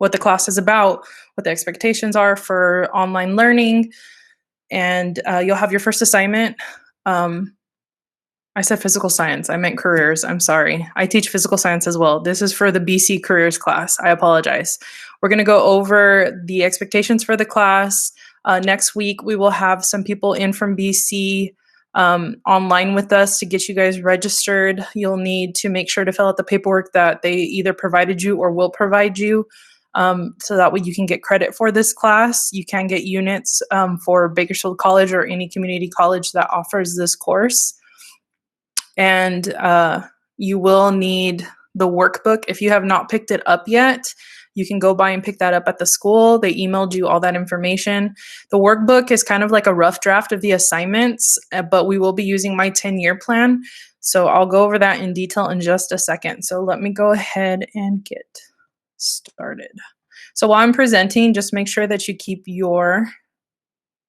what the class is about, what the expectations are for online learning, and you'll have your first assignment. I said physical science. I meant careers. I'm sorry. I teach physical science as well. This is for the BC careers class. I apologize. We're going to go over the expectations for the class. Next week, we will have some people in from BC online with us to get you guys registered. You'll need to make sure to fill out the paperwork that they either provided you or will provide you. So that way you can get credit for this class. You can get units for Bakersfield College or any community college that offers this course. And you will need the workbook. If you have not picked it up yet, you can go by and pick that up at the school. They emailed you all that information. The workbook is kind of like a rough draft of the assignments, but we will be using my 10-year plan. So I'll go over that in detail in just a second. So let me go ahead and get started. So while I'm presenting, just make sure that you keep your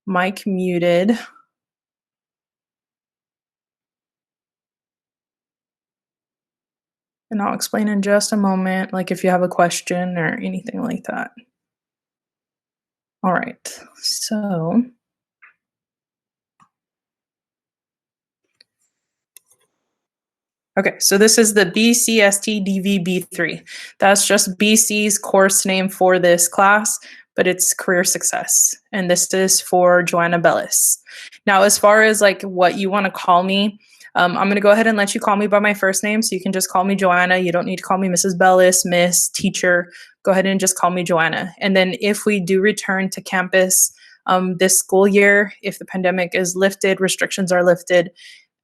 mic muted. And I'll explain in just a moment, like if you have a question or anything like that. All right, so okay, so this is the BC STDV B3. That's just BC's course name for this class, but it's career success. And this is for Joanna Bellis. Now, as far as like what you want to call me, I'm going to go ahead and let you call me by my first name. So you can just call me Joanna. You don't need to call me Mrs. Bellis, Miss, Teacher. Go ahead and just call me Joanna. And then if we do return to campus this school year, if the pandemic is lifted, restrictions are lifted,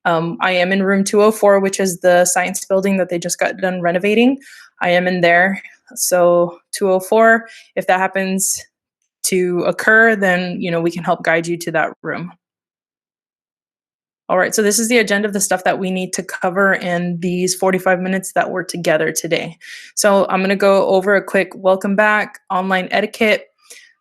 I am in room 204, which is the science building that they just got done renovating. I am in there. So 204, if that happens to occur, then, you know, we can help guide you to that room. All right, so this is the agenda of the stuff that we need to cover in these 45 minutes that we're together today. So I'm gonna go over a quick welcome back, online etiquette,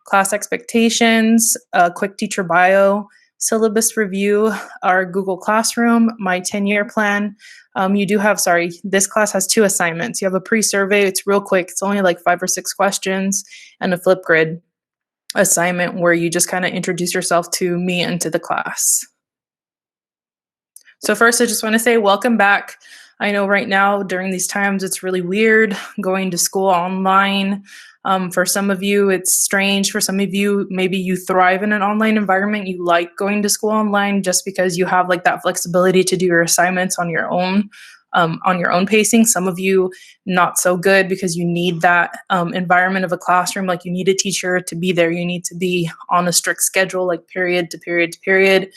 class expectations, a quick teacher bio, syllabus review, our Google Classroom, my 10-year plan. You do have, this class has 2 assignments. You have a pre-survey, it's real quick. It's only like 5 or 6 questions, and a Flipgrid assignment where you just kind of introduce yourself to me and to the class. So first, I just want to say welcome back. I know right now during these times, it's really weird going to school online. For some of you, it's strange. For some of you, maybe you thrive in an online environment. You like going to school online just because you have like that flexibility to do your assignments on your own pacing. Some of you, not so good because you need that environment of a classroom. Like you need a teacher to be there. You need to be on a strict schedule, like period to period to period.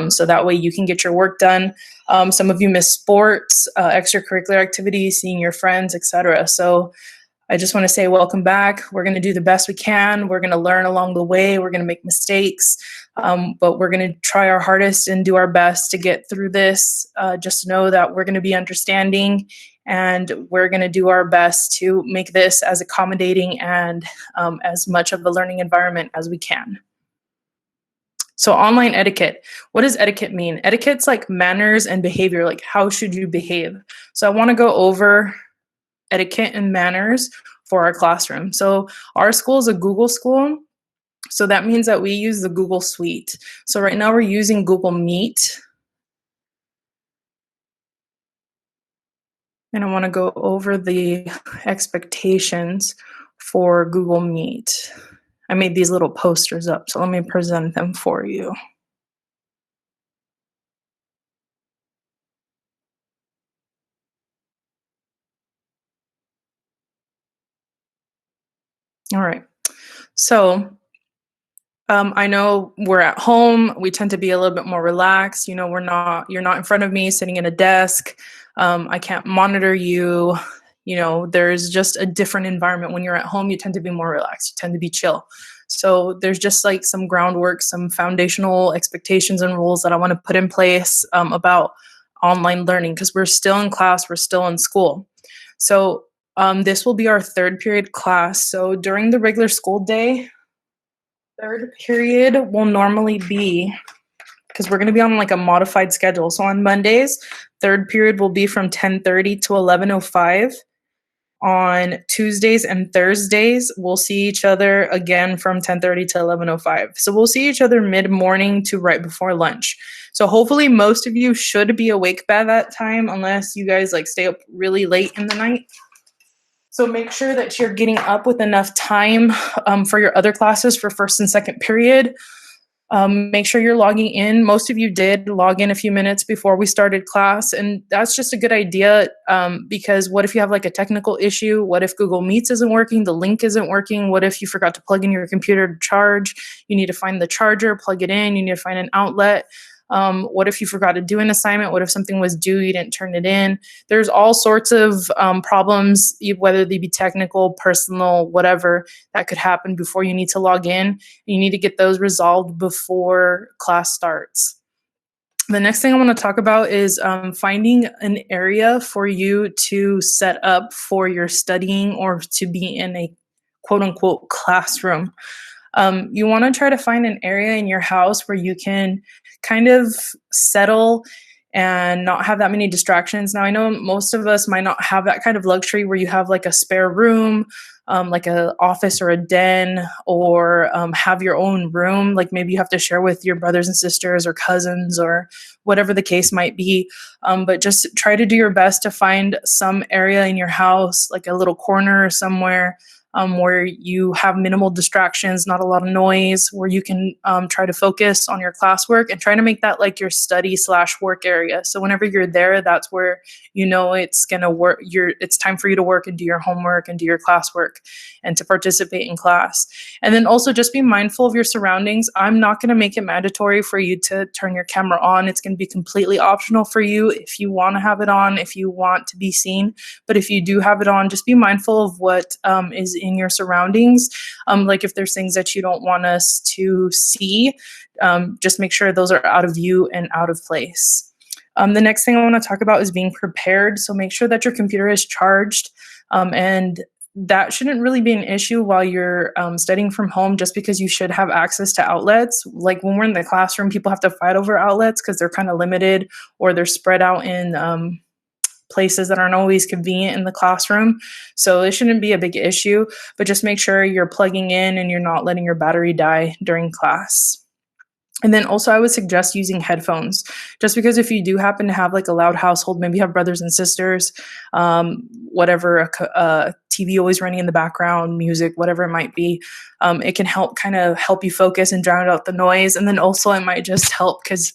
So that way you can get your work done. Some of you miss sports, extracurricular activities, seeing your friends, etc. So I just want to say welcome back. We're going to do the best we can. We're going to learn along the way. We're going to make mistakes, but we're going to try our hardest and do our best to get through this. Just know that we're going to be understanding, and we're going to do our best to make this as accommodating and as much of a learning environment as we can. So online etiquette, what does etiquette mean? Etiquette's like manners and behavior, like how should you behave? So I wanna go over etiquette and manners for our classroom. So our school is a Google school. So that means that we use the Google Suite. So right now we're using Google Meet. And I wanna go over the expectations for Google Meet. I made these little posters up, so let me present them for you. All right, so I know we're at home. We tend to be a little bit more relaxed. You know, you're not in front of me sitting in a desk. I can't monitor you. You know, there's just a different environment. When you're at home, you tend to be more relaxed. You tend to be chill. So there's just like some groundwork, some foundational expectations and rules that I want to put in place about online learning, because we're still in class, we're still in school. So this will be our 3rd period class. So during the regular school day, 3rd period will normally be, because we're going to be on like a modified schedule. So on Mondays, 3rd period will be from 10:30 to 11:05. On Tuesdays and Thursdays, we'll see each other again from 10:30 to 11:05. So we'll see each other mid-morning to right before lunch. So hopefully most of you should be awake by that time, unless you guys like stay up really late in the night. So make sure that you're getting up with enough time for your other classes for first and second period. Make sure you're logging in. Most of you did log in a few minutes before we started class, and that's just a good idea because what if you have like a technical issue? What if Google Meets isn't working? The link isn't working? What if you forgot to plug in your computer to charge? You need to find the charger, plug it in. You need to find an outlet. What if you forgot to do an assignment? What if something was due, you didn't turn it in? There's all sorts of problems, whether they be technical, personal, whatever, that could happen before you need to log in. You need to get those resolved before class starts. The next thing I want to talk about is finding an area for you to set up for your studying or to be in a quote unquote classroom. You want to try to find an area in your house where you can kind of settle and not have that many distractions. Now, I know most of us might not have that kind of luxury where you have like a spare room, like an office or a den, or have your own room. Like maybe you have to share with your brothers and sisters or cousins or whatever the case might be. But just try to do your best to find some area in your house, like a little corner or somewhere, where you have minimal distractions, not a lot of noise, where you can try to focus on your classwork and try to make that like your study/work area. So whenever you're there, that's where you know it's gonna work. It's time for you to work and do your homework and do your classwork and to participate in class. And then also just be mindful of your surroundings. I'm not gonna make it mandatory for you to turn your camera on. It's gonna be completely optional for you if you want to have it on, if you want to be seen. But if you do have it on, just be mindful of what is in your surroundings. Like if there's things that you don't want us to see, just make sure those are out of view and out of place. The next thing I want to talk about is being prepared. So make sure that your computer is charged, and that shouldn't really be an issue while you're studying from home, just because you should have access to outlets. Like when we're in the classroom, people have to fight over outlets because they're kind of limited or they're spread out in places that aren't always convenient in the classroom. So it shouldn't be a big issue, but just make sure you're plugging in and you're not letting your battery die during class. And then also I would suggest using headphones, just because if you do happen to have like a loud household, maybe you have brothers and sisters, whatever, a TV always running in the background, music, whatever it might be, it can help you focus and drown out the noise. And then also it might just help because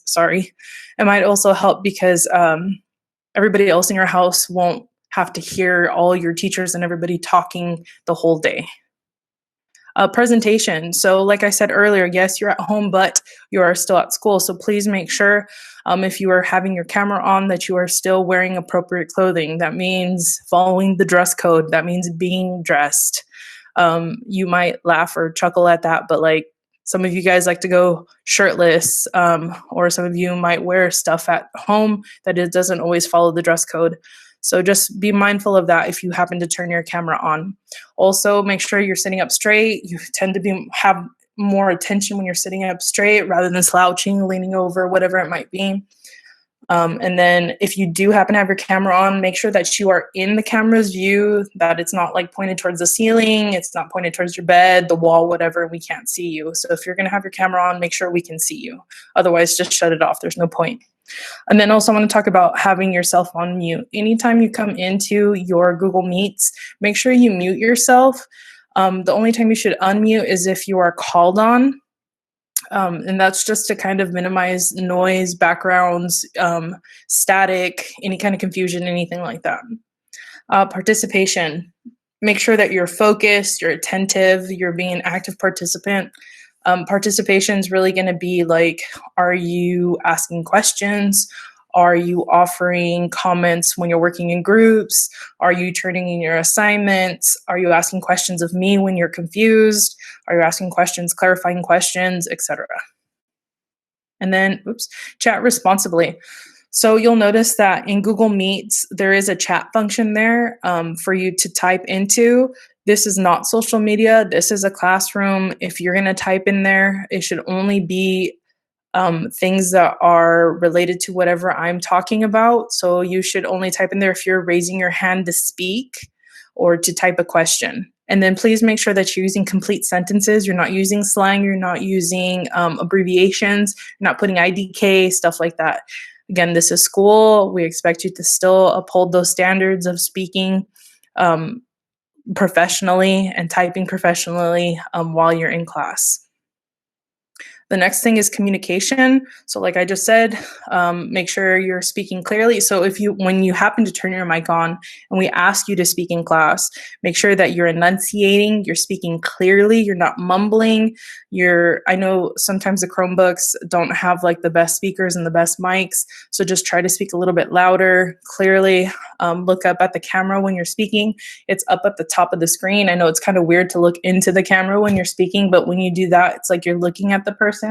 everybody else in your house won't have to hear all your teachers and everybody talking the whole day. Presentation. So like I said earlier, yes, you're at home, but you are still at school. So please make sure if you are having your camera on that you are still wearing appropriate clothing. That means following the dress code. That means being dressed. You might laugh or chuckle at that, but like some of you guys like to go shirtless, or some of you might wear stuff at home that it doesn't always follow the dress code. So just be mindful of that if you happen to turn your camera on. Also, make sure you're sitting up straight. You tend to have more attention when you're sitting up straight rather than slouching, leaning over, whatever it might be. And then if you do happen to have your camera on, make sure that you are in the camera's view, that it's not like pointed towards the ceiling, it's not pointed towards your bed, the wall, whatever, and we can't see you. So if you're going to have your camera on, make sure we can see you. Otherwise, just shut it off. There's no point. And then also I want to talk about having yourself on mute. Anytime you come into your Google Meets, make sure you mute yourself. The only time you should unmute is if you are called on. And that's just to kind of minimize noise, backgrounds, static, any kind of confusion, anything like that. Participation. Make sure that you're focused, you're attentive, you're being an active participant. Participation is really going to be like, are you asking questions? Are you offering comments when you're working in groups? Are you turning in your assignments? Are you asking questions of me when you're confused? Are you asking questions, clarifying questions, etc.? And then, chat responsibly. So you'll notice that in Google Meets, there is a chat function there for you to type into. This is not social media. This is a classroom. If you're going to type in there, it should only be things that are related to whatever I'm talking about. So you should only type in there if you're raising your hand to speak, or to type a question. And then please make sure that you're using complete sentences. You're not using slang. You're not using abbreviations. You're not putting IDK, stuff like that. Again, this is school. We expect you to still uphold those standards of speaking professionally and typing professionally while you're in class. The next thing is communication. So like I just said, make sure you're speaking clearly. So when you happen to turn your mic on and we ask you to speak in class, make sure that you're enunciating, you're speaking clearly, you're not mumbling. I know sometimes the Chromebooks don't have like the best speakers and the best mics. So just try to speak a little bit louder, clearly. Look up at the camera when you're speaking. It's up at the top of the screen. I know it's kind of weird to look into the camera when you're speaking, but when you do that, it's like you're looking at the person.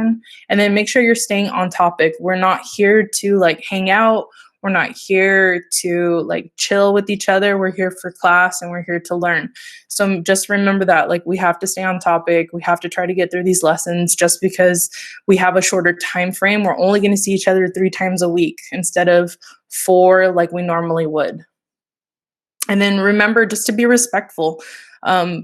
And then make sure you're staying on topic. We're not here to like hang out. We're not here to like chill with each other. We're here for class and we're here to learn. So just remember that, like, we have to stay on topic. We have to try to get through these lessons. Just because we have a shorter time frame, we're only going to see each other 3 times a week instead of 4 like we normally would. And then remember just to be respectful.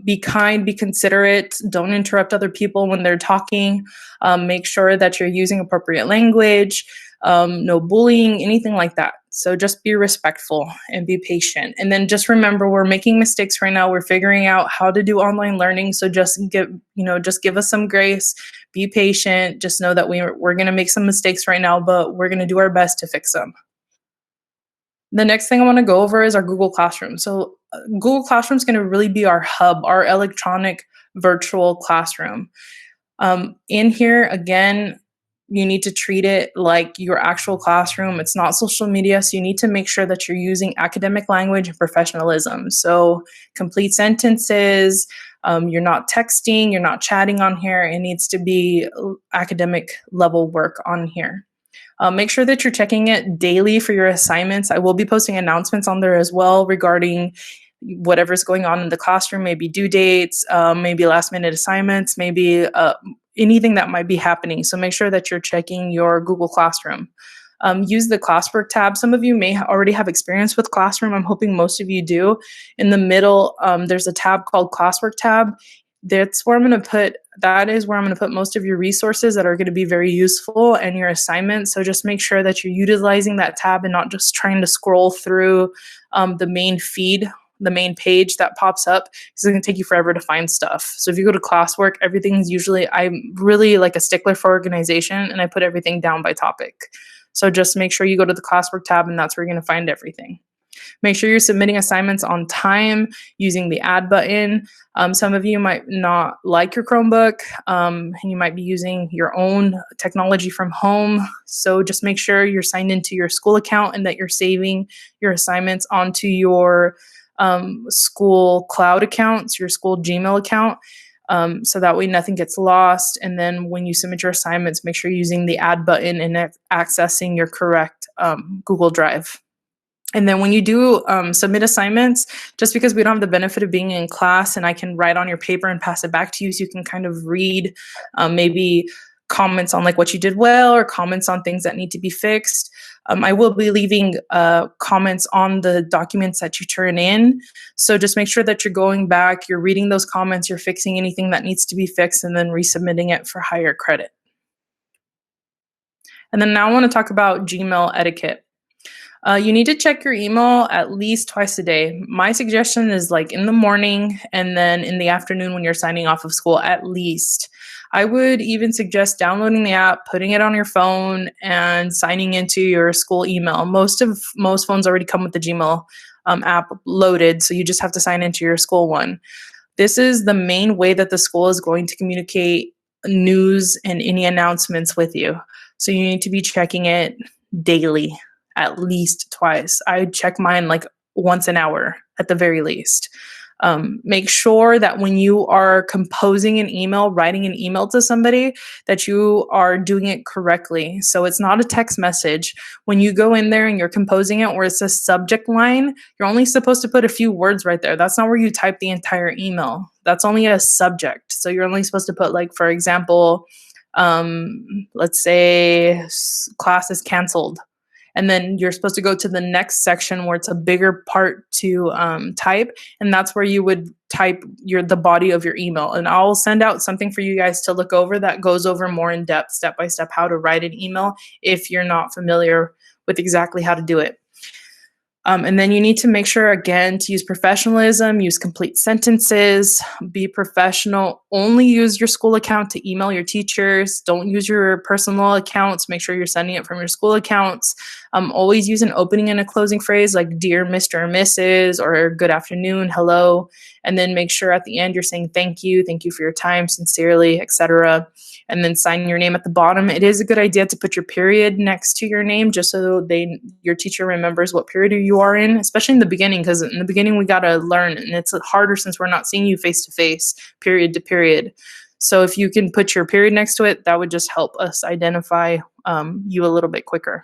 Be kind, be considerate, don't interrupt other people when they're talking. Make sure that you're using appropriate language, no bullying, anything like that. So just be respectful and be patient. And then just remember, we're making mistakes right now. We're figuring out how to do online learning. So just give us some grace, be patient. Just know that we're going to make some mistakes right now, but we're going to do our best to fix them. The next thing I want to go over is our Google Classroom. So Google Classroom is going to really be our hub, our electronic virtual classroom. In here, again, you need to treat it like your actual classroom. It's not social media, so you need to make sure that you're using academic language and professionalism. So complete sentences, you're not texting, you're not chatting on here. It needs to be academic level work on here. Make sure that you're checking it daily for your assignments. I will be posting announcements on there as well regarding whatever's going on in the classroom, maybe due dates, maybe last minute assignments, maybe anything that might be happening. So make sure that you're checking your Google Classroom. Use the classwork tab. Some of you may already have experience with Classroom. I'm hoping most of you do. In the middle, there's a tab called Classwork tab. That is where I'm going to put most of your resources that are going to be very useful and your assignments. So just make sure that you're utilizing that tab and not just trying to scroll through the main feed, the main page that pops up, because it's going to take you forever to find stuff. So if you go to classwork, I'm really like a stickler for organization, and I put everything down by topic. So just make sure you go to the classwork tab, and that's where you're going to find everything. Make sure you're submitting assignments on time using the add button. Some of you might not like your Chromebook, and you might be using your own technology from home. So just make sure you're signed into your school account and that you're saving your assignments onto your school cloud accounts, your school Gmail account. So that way nothing gets lost. And then when you submit your assignments, make sure you're using the add button and accessing your correct Google Drive. And then when you do submit assignments, just because we don't have the benefit of being in class and I can write on your paper and pass it back to you so you can kind of read maybe comments on like what you did well or comments on things that need to be fixed. I will be leaving comments on the documents that you turn in. So just make sure that you're going back, you're reading those comments, you're fixing anything that needs to be fixed, and then resubmitting it for higher credit. And then now I want to talk about Gmail etiquette. You need to check your email at least twice a day. My suggestion is like in the morning and then in the afternoon when you're signing off of school, at least. I would even suggest downloading the app, putting it on your phone, and signing into your school email. Most phones already come with the Gmail app loaded, so you just have to sign into your school one. This is the main way that the school is going to communicate news and any announcements with you. So you need to be checking it daily. At least twice. I check mine like once an hour at the very least. Make sure that when you are composing an email, writing an email to somebody, that you are doing it correctly. So it's not a text message. When you go in there and you're composing it where it says subject line, you're only supposed to put a few words right there. That's not where you type the entire email. That's only a subject. So you're only supposed to put, like, for example, let's say class is canceled. And then you're supposed to go to the next section where it's a bigger part to type, and that's where you would type the body of your email. And I'll send out something for you guys to look over that goes over more in depth, step by step, how to write an email if you're not familiar with exactly how to do it. And then you need to make sure, again, to use professionalism, use complete sentences, be professional, only use your school account to email your teachers. Don't use your personal accounts. Make sure you're sending it from your school accounts. Always use an opening and a closing phrase like dear Mr. or Mrs. or good afternoon, hello. And then make sure at the end you're saying thank you for your time, sincerely, etc. And then sign your name at the bottom. It is a good idea to put your period next to your name just so your teacher remembers what period you are in, especially in the beginning, because in the beginning we got to learn, and it's harder since we're not seeing you face to face, period to period. So if you can put your period next to it, that would just help us identify you a little bit quicker.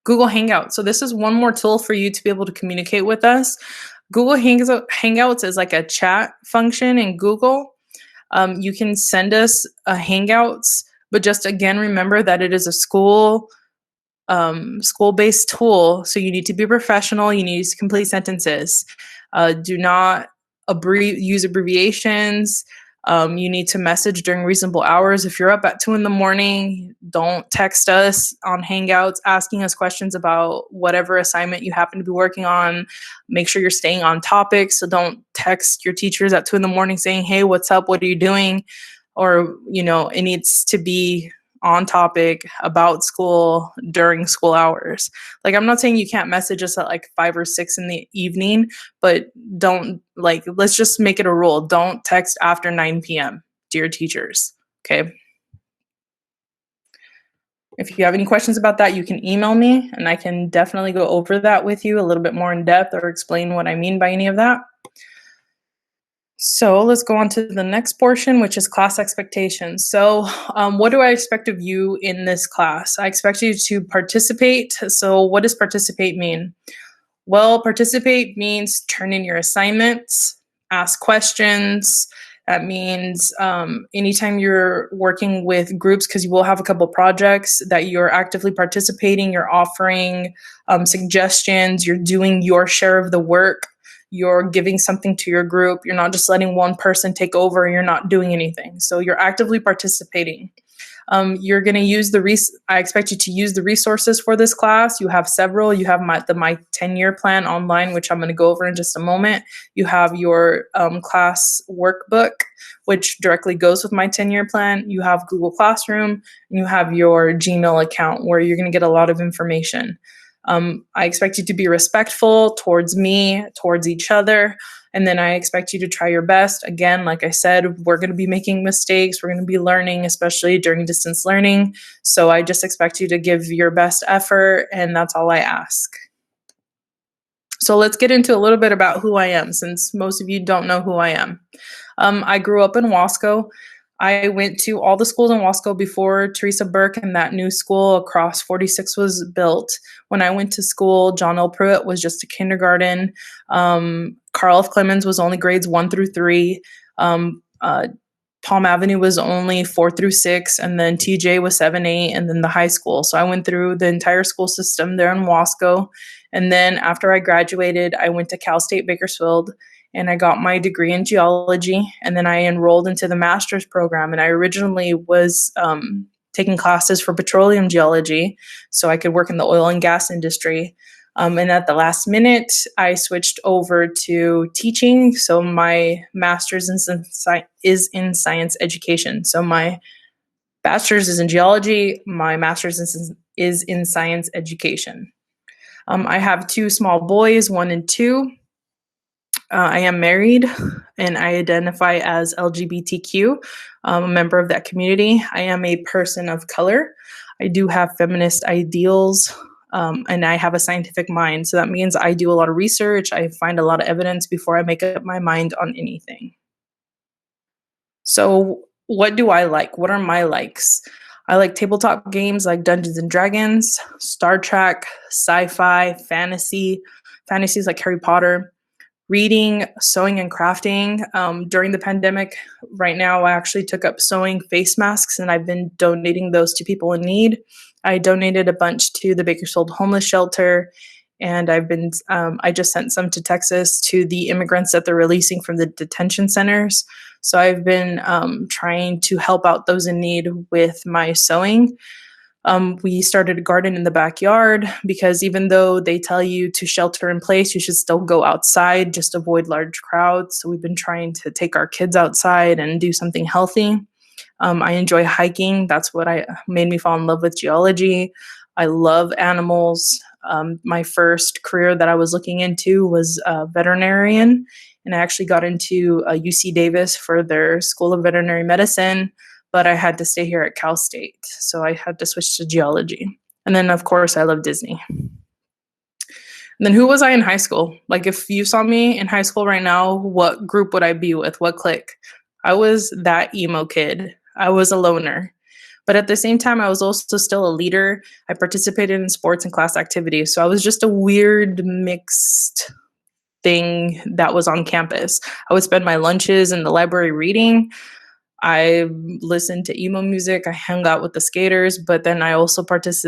Google Hangout. So this is one more tool for you to be able to communicate with us. Google Hangouts is like a chat function in Google. You can send us Hangouts, but just again, remember that it is a school-based tool. So you need to be professional. You need to use complete sentences. Do not use abbreviations. You need to message during reasonable hours. If you're up at 2 a.m, don't text us on Hangouts asking us questions about whatever assignment you happen to be working on. Make sure you're staying on topic. So don't text your teachers at 2 a.m. saying, hey, what's up? What are you doing? Or, it needs to be on topic about school during school hours. Like, I'm not saying you can't message us at like 5 or 6 in the evening, but let's just make it a rule. Don't text after 9 p.m. to your teachers. Okay. If you have any questions about that, you can email me and I can definitely go over that with you a little bit more in depth or explain what I mean by any of that. So let's go on to the next portion, which is class expectations. So what do I expect of you in this class? I expect you to participate. So what does participate mean? Well, participate means turn in your assignments, ask questions. That means anytime you're working with groups, because you will have a couple projects that you're actively participating, you're offering suggestions, you're doing your share of the work. You're giving something to your group. You're not just letting one person take over and you're not doing anything. So you're actively participating. You're going to use I expect you to use the resources for this class. You have several. You have my TenYear Plan online, which I'm going to go over in just a moment. You have your class workbook, which directly goes with my TenYear Plan. You have Google Classroom, and you have your Gmail account where you're going to get a lot of information. I expect you to be respectful towards me, towards each other, and then I expect you to try your best. Again, like I said, we're going to be making mistakes. We're going to be learning, especially during distance learning. So I just expect you to give your best effort, and that's all I ask. So let's get into a little bit about who I am, since most of you don't know who I am. I grew up in Wasco. I went to all the schools in Wasco before Teresa Burke and that new school across 46 was built. When I went to school, John L. Pruitt was just a kindergarten. Carl F. Clemens was only grades 1 through 3. Palm Avenue was only 4 through 6, and then TJ was 7, 8, and then the high school. So I went through the entire school system there in Wasco. And then after I graduated, I went to Cal State Bakersfield, and I got my degree in geology, and then I enrolled into the master's program. And I originally was taking classes for petroleum geology so I could work in the oil and gas industry. And at the last minute, I switched over to teaching. So my master's is in science education. So my bachelor's is in geology. My master's is in science education. I have 2 small boys, 1 and 2. I am married and I identify as LGBTQ, a member of that community. I am a person of color. I do have feminist ideals, and I have a scientific mind. So that means I do a lot of research. I find a lot of evidence before I make up my mind on anything. So what do I like? What are my likes? I like tabletop games like Dungeons and Dragons, Star Trek, sci-fi, fantasy. Fantasies like Harry Potter. reading, sewing, and crafting. During the pandemic, right now, I actually took up sewing face masks and I've been donating those to people in need. I donated a bunch to the Bakersfield Homeless Shelter, and I just sent some to Texas to the immigrants that they're releasing from the detention centers. So I've been trying to help out those in need with my sewing. We started a garden in the backyard because even though they tell you to shelter in place, you should still go outside, just avoid large crowds. So we've been trying to take our kids outside and do something healthy. I enjoy hiking. That's what I made me fall in love with geology. I love animals. My first career that I was looking into was a veterinarian, and I actually got into UC Davis for their School of Veterinary Medicine, but I had to stay here at Cal State, so I had to switch to geology. And then, of course, I love Disney. And then who was I in high school? Like, if you saw me in high school right now, what group would I be with? What clique? I was that emo kid. I was a loner. But at the same time, I was also still a leader. I participated in sports and class activities. So I was just a weird mixed thing that was on campus. I would spend my lunches in the library reading. I listened to emo music. I hung out with the skaters, but then I also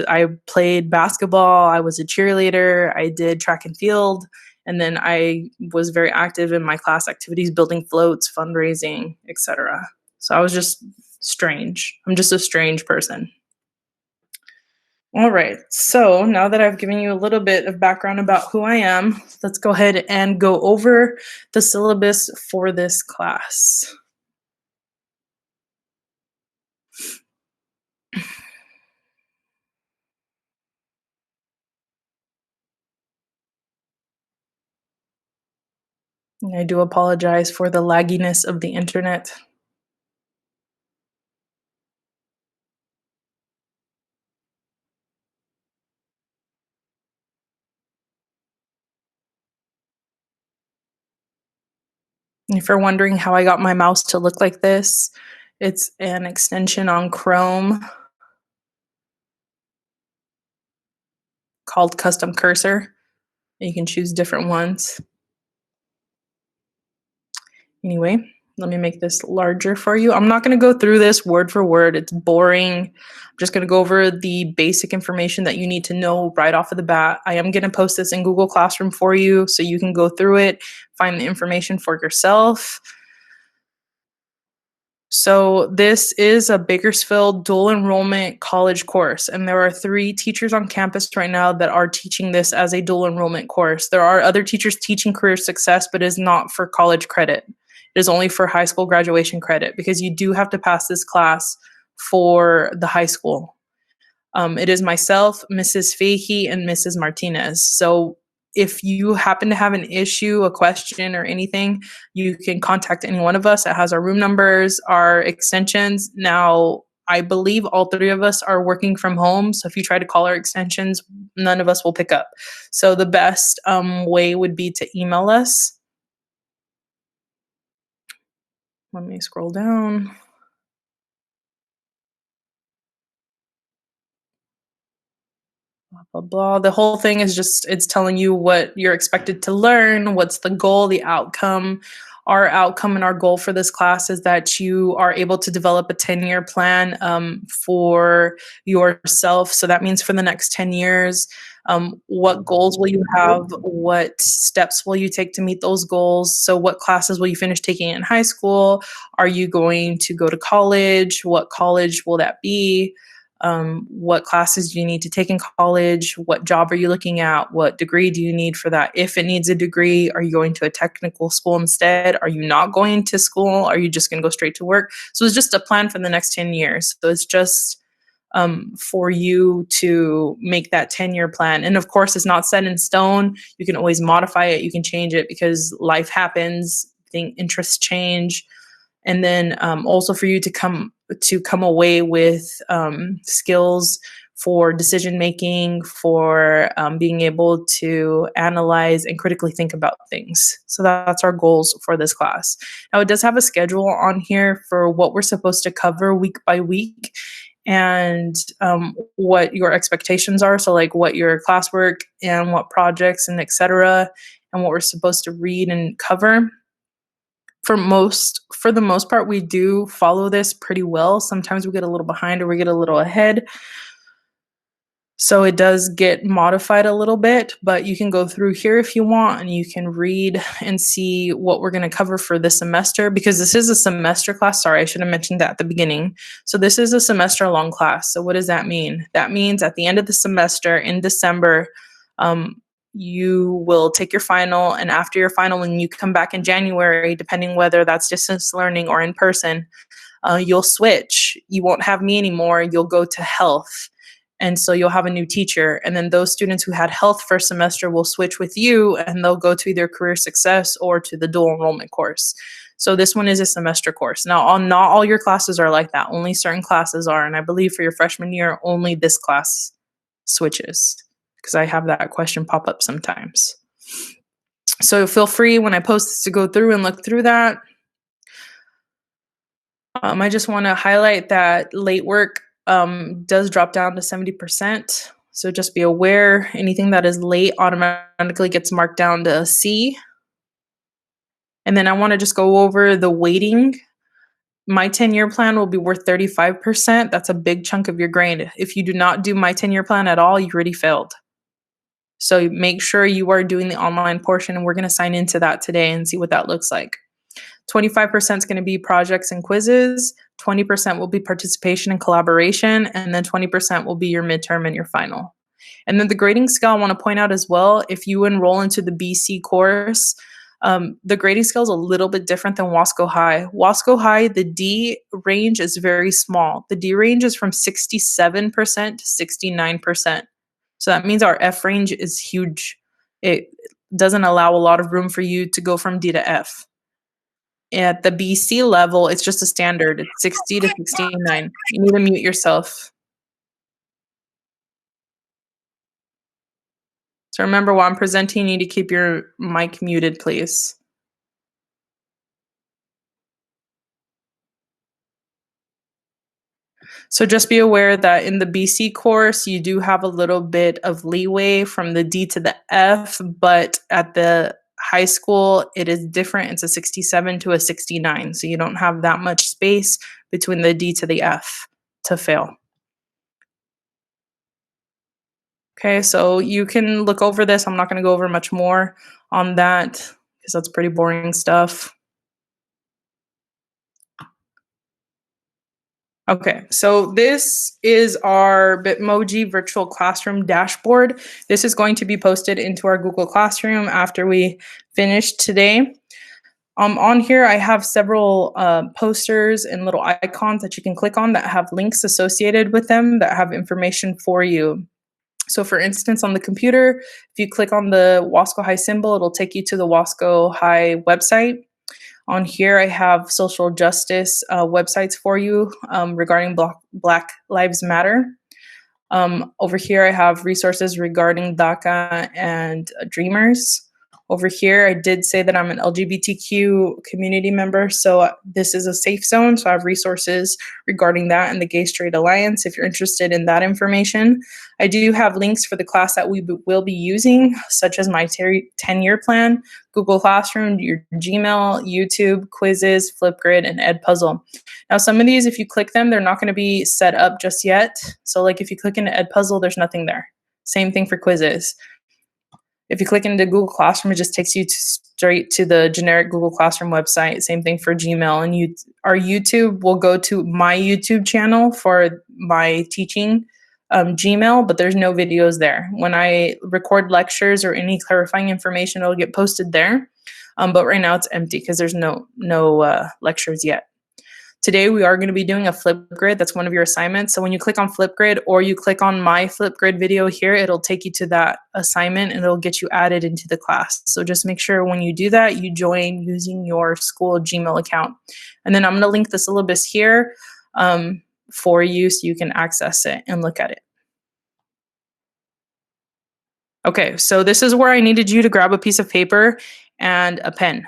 I played basketball. I was a cheerleader. I did track and field. And then I was very active in my class activities, building floats, fundraising, etc. So I was just strange. I'm just a strange person. All right. So now that I've given you a little bit of background about who I am, let's go ahead and go over the syllabus for this class. And I do apologize for the lagginess of the internet. If you're wondering how I got my mouse to look like this, it's an extension on Chrome called Custom Cursor. You can choose different ones. Anyway, let me make this larger for you. I'm not going to go through this word for word. It's boring. I'm just going to go over the basic information that you need to know right off of the bat. I am going to post this in Google Classroom for you so you can go through it, find the information for yourself. So this is a Bakersfield dual enrollment college course, and there are 3 teachers on campus right now that are teaching this as a dual enrollment course. There are other teachers teaching career success, but it is not for college credit. It is only for high school graduation credit because you do have to pass this class for the high school. It is myself, Mrs. Fahey, and Mrs. Martinez. So if you happen to have an issue, a question, or anything, you can contact any one of us. It has our room numbers, our extensions. Now, I believe all 3 of us are working from home. So if you try to call our extensions, none of us will pick up. So the best way would be to email us. Let me scroll down. Blah, blah, blah. The whole thing is just, it's telling you what you're expected to learn, what's the goal, the outcome. Our outcome and our goal for this class is that you are able to develop a 10-year plan for yourself. So that means for the next 10 years, what goals will you have? What steps will you take to meet those goals? So what classes will you finish taking in high school? Are you going to go to college? What college will that be? What classes do you need to take in college? What job are you looking at? What degree do you need for that? If it needs a degree, are you going to a technical school instead? Are you not going to school? Are you just going to go straight to work? So it's just a plan for the next 10 years. So it's just for you to make that 10-year plan. And of course, it's not set in stone. You can always modify it. You can change it because life happens, interests change. And then also for you to come away with skills for decision making, for being able to analyze and critically think about things. So that's our goals for this class. Now, it does have a schedule on here for what we're supposed to cover week by week and what your expectations are. So like what your classwork and what projects and etc. and what we're supposed to read and cover. For the most part, we do follow this pretty well. Sometimes we get a little behind or we get a little ahead. So it does get modified a little bit, but you can go through here if you want and you can read and see what we're going to cover for this semester, because this is a semester class. Sorry, I should have mentioned that at the beginning. So this is a semester long class. So what does that mean? That means at the end of the semester in December, you will take your final, and after your final, when you come back in January, depending whether that's distance learning or in person, you'll switch. You won't have me anymore. You'll go to health. And so you'll have a new teacher. And then those students who had health first semester will switch with you, and they'll go to either career success or to the dual enrollment course. So this one is a semester course. Now, not all your classes are like that. Only certain classes are. And I believe for your freshman year, only this class switches, because I have that question pop up sometimes. So feel free when I post this to go through and look through that. I just want to highlight that late work does drop down to 70%. So just be aware, anything that is late automatically gets marked down to C. And then I want to just go over the weighting. My 10-year plan will be worth 35%. That's a big chunk of your grade. If you do not do my 10-year plan at all, you already failed. So make sure you are doing the online portion, and we're going to sign into that today and see what that looks like. 25% is going to be projects and quizzes, 20% will be participation and collaboration, and then 20% will be your midterm and your final. And then the grading scale, I want to point out as well, if you enroll into the BC course, the grading scale is a little bit different than Wasco High. Wasco High, the D range is very small. The D range is from 67% to 69%. So that means our F range is huge. It doesn't allow a lot of room for you to go from D to F. At the BC level, it's just a standard. It's 60 to 69. You need to mute yourself. So remember, while I'm presenting, you need to keep your mic muted, please. So just be aware that in the BC course, you do have a little bit of leeway from the D to the F, but at the high school, it is different. It's a 67 to a 69. So you don't have that much space between the D to the F to fail. Okay, so you can look over this. I'm not going to go over much more on that because that's pretty boring stuff. Okay, so this is our Bitmoji virtual classroom dashboard. This is going to be posted into our Google Classroom after we finish today. On here, I have several posters and little icons that you can click on that have links associated with them that have information for you. So for instance, on the computer, if you click on the Wasco High symbol, it'll take you to the Wasco High website. On here, I have social justice websites for you regarding Black Lives Matter. Over here, I have resources regarding DACA and Dreamers. Over here, I did say that I'm an LGBTQ community member, so this is a safe zone. So I have resources regarding that and the Gay Straight Alliance if you're interested in that information. I do have links for the class that we will be using, such as my 10-year plan, Google Classroom, your Gmail, YouTube, quizzes, Flipgrid, and Edpuzzle. Now, some of these, if you click them, they're not going to be set up just yet. So like if you click into Edpuzzle, there's nothing there. Same thing for quizzes. If you click into Google Classroom, it just takes you straight to the generic Google Classroom website. Same thing for Gmail. And our YouTube will go to my YouTube channel for my teaching Gmail, but there's no videos there. When I record lectures or any clarifying information, it'll get posted there. But right now it's empty because there's no lectures yet. Today, we are going to be doing a Flipgrid. That's one of your assignments. So when you click on Flipgrid or you click on my Flipgrid video here, it'll take you to that assignment and it'll get you added into the class. So just make sure when you do that, you join using your school Gmail account. And then I'm going to link the syllabus here for you so you can access it and look at it. Okay, so this is where I needed you to grab a piece of paper and a pen.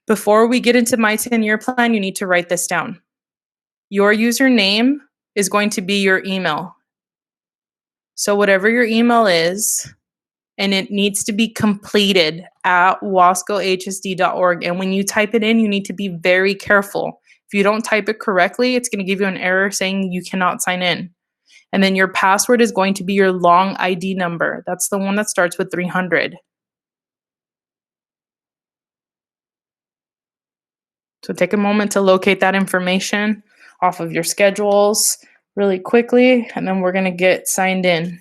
Before we get into my 10-year plan, you need to write this down. Your username is going to be your email. So whatever your email is, and it needs to be completed at wascohsd.org. And when you type it in, you need to be very careful. If you don't type it correctly, it's going to give you an error saying you cannot sign in. And then your password is going to be your long ID number. That's the one that starts with 300. So take a moment to locate that information off of your schedules really quickly, and then we're going to get signed in.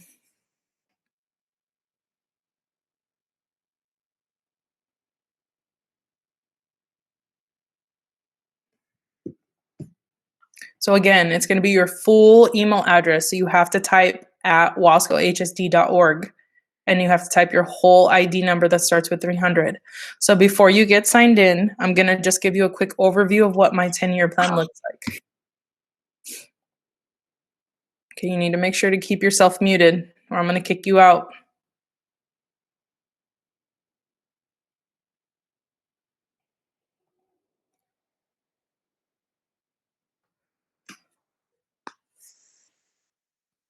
So again, it's going to be your full email address. So you have to type at wascohsd.org, and you have to type your whole ID number that starts with 300. So before you get signed in, I'm going to just give you a quick overview of what my 10-year plan looks like. Okay, you need to make sure to keep yourself muted, or I'm going to kick you out.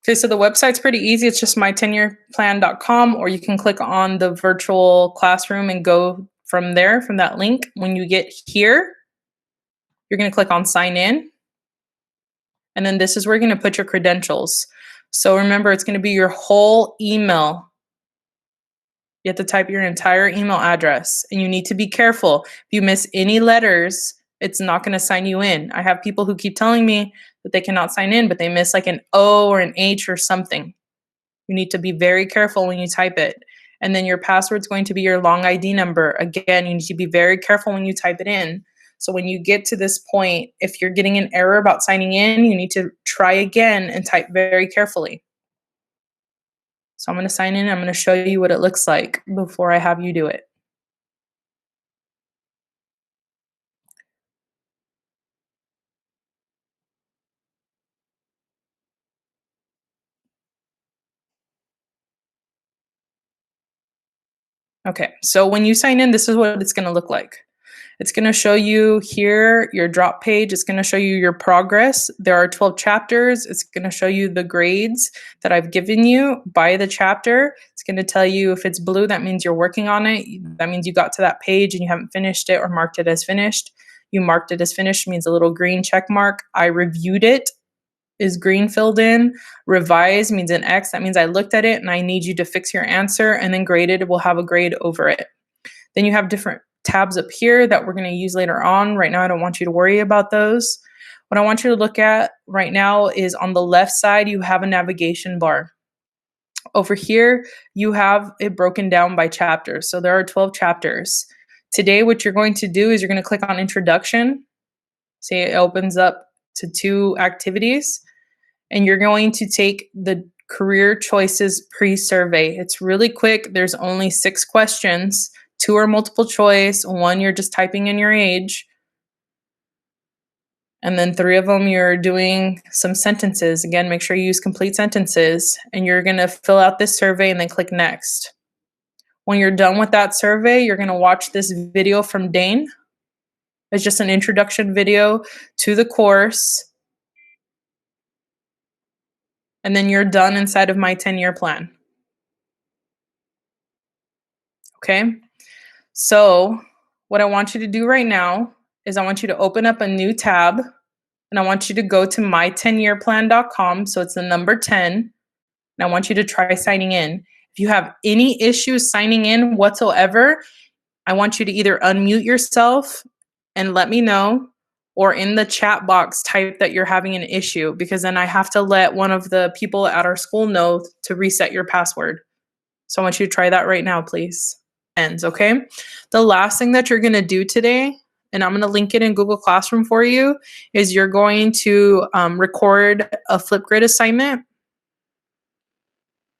Okay, so the website's pretty easy. It's just my10yearplan.com, or you can click on the virtual classroom and go from there, from that link. When you get here, you're going to click on sign in. And then this is where you're going to put your credentials. So remember, it's going to be your whole email. You have to type your entire email address, and you need to be careful. If you miss any letters, it's not going to sign you in. I have people who keep telling me that they cannot sign in, but they miss like an O or an H or something. You need to be very careful when you type it. And then your password is going to be your long ID number. Again, you need to be very careful when you type it in. So when you get to this point, if you're getting an error about signing in, you need to try again and type very carefully. So I'm going to sign in. I'm going to show you what it looks like before I have you do it. Okay, so when you sign in, this is what it's going to look like. It's going to show you here your drop page. It's going to show you your progress. There are 12 chapters. It's going to show you the grades that I've given you by the chapter. It's going to tell you if it's blue, that means you're working on it. That means you got to that page and you haven't finished it or marked it as finished. You marked it as finished means a little green check mark. I reviewed it is green filled in. Revise means an X. That means I looked at it and I need you to fix your answer, and then graded will have a grade over it. Then you have different tabs up here that we're going to use later on. Right now, I don't want you to worry about those. What I want you to look at right now is on the left side, you have a navigation bar. Over here, you have it broken down by chapters. So there are 12 chapters. Today, what you're going to do is you're going to click on Introduction. See, it opens up to 2 activities. And you're going to take the Career Choices Pre-Survey. It's really quick. There's only 6 questions. 2 are multiple choice. 1, you're just typing in your age. And then 3 of them, you're doing some sentences. Again, make sure you use complete sentences. And you're going to fill out this survey and then click Next. When you're done with that survey, you're going to watch this video from Dane. It's just an introduction video to the course. And then you're done inside of my 10-year plan. Okay? So what I want you to do right now is I want you to open up a new tab, and I want you to go to my10yearplan.com. So it's the number 10. And I want you to try signing in. If you have any issues signing in whatsoever, I want you to either unmute yourself and let me know, or in the chat box type that you're having an issue, because then I have to let one of the people at our school know to reset your password. So I want you to try that right now, please. Okay? The last thing that you're going to do today, and I'm going to link it in Google Classroom for you, is you're going to record a Flipgrid assignment.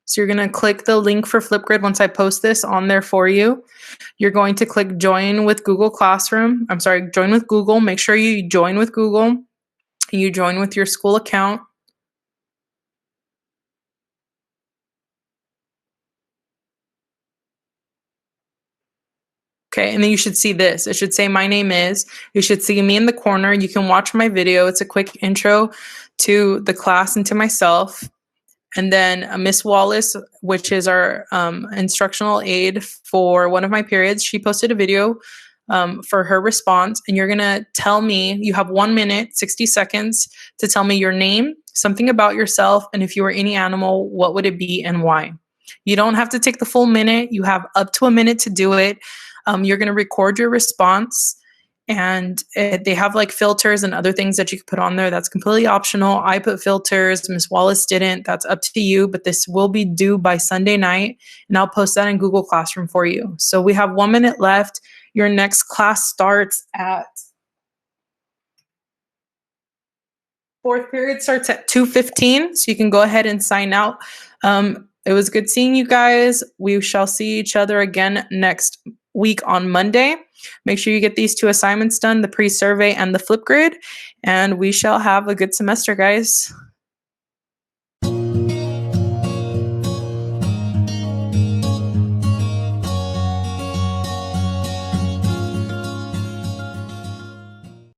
So you're going to click the link for Flipgrid once I post this on there for you. You're going to click join with Google Classroom. I'm sorry, join with Google. Make sure you join with Google and you join with your school account. Okay, and then you should see this. It should say my name is. You should see me in the corner. You can watch my video. It's a quick intro to the class and to myself. And then Miss Wallace, which is our instructional aide for one of my periods, she posted a video for her response. And you're going to tell me, you have 1 minute, 60 seconds to tell me your name, something about yourself, and if you were any animal, what would it be and why? You don't have to take the full minute. You have up to a minute to do it. You're going to record your response. And they have like filters and other things that you can put on there. That's completely optional. I put filters. Miss Wallace didn't. That's up to you. But this will be due by Sunday night. And I'll post that in Google Classroom for you. So we have 1 minute left. Your next class starts at fourth period starts at 2:15. So you can go ahead and sign out. It was good seeing you guys. We shall see each other again next week on Monday. Make sure you get these 2 assignments done, the pre-survey and the flip grid, and we shall have a good semester, guys.